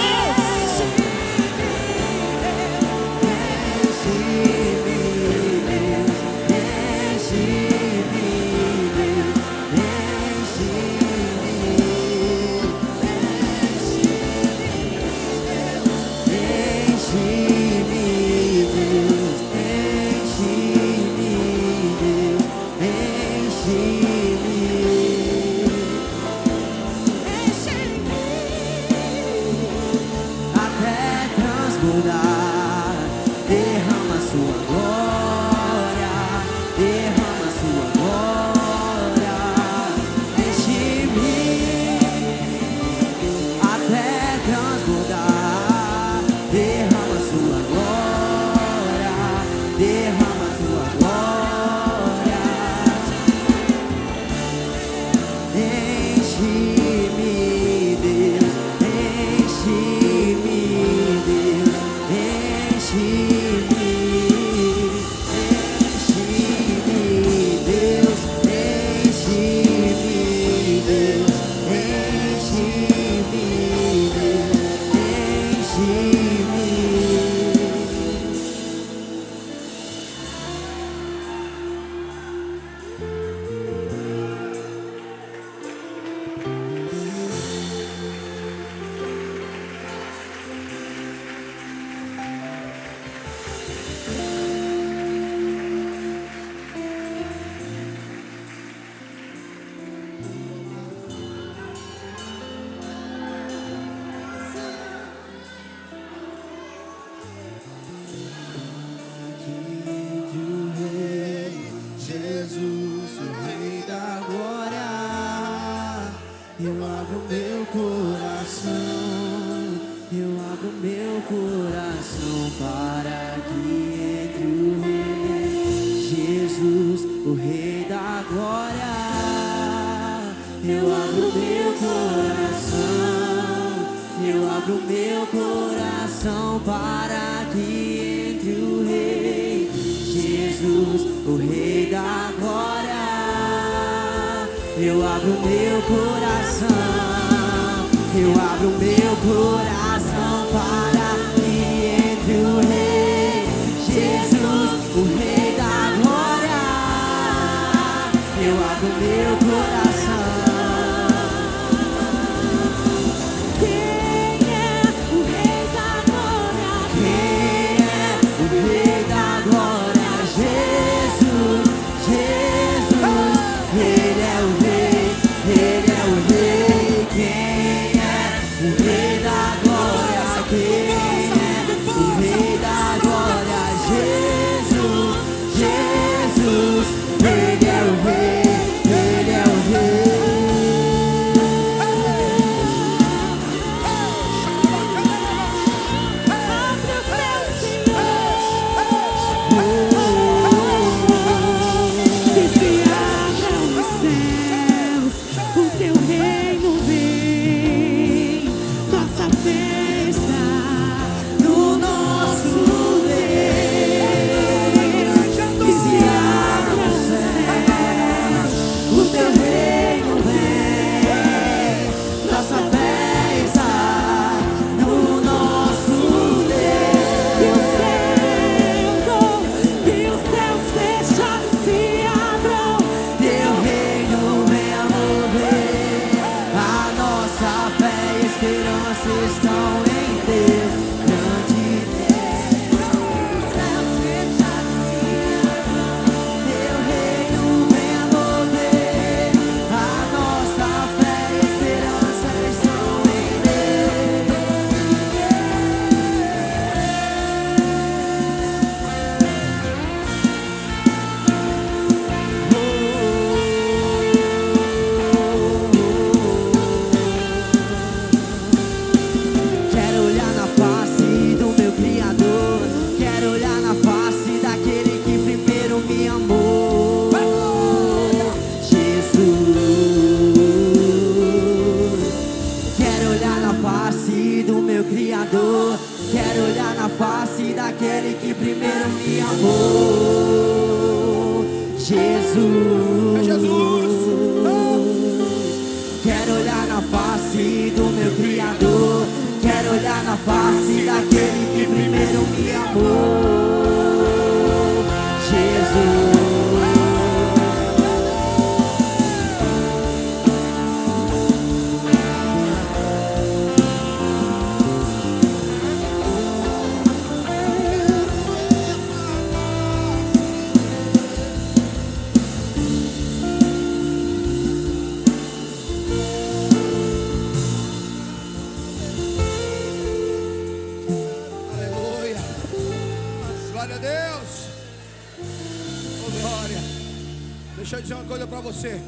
Ele é o rei, face daquele que primeiro me amou. Jesus, É Jesus. quero olhar na face do meu Criador. Quero olhar na face daquele que primeiro me amou. Jesus. Glória a Deus. Oh, glória. Deixa eu dizer uma coisa para você.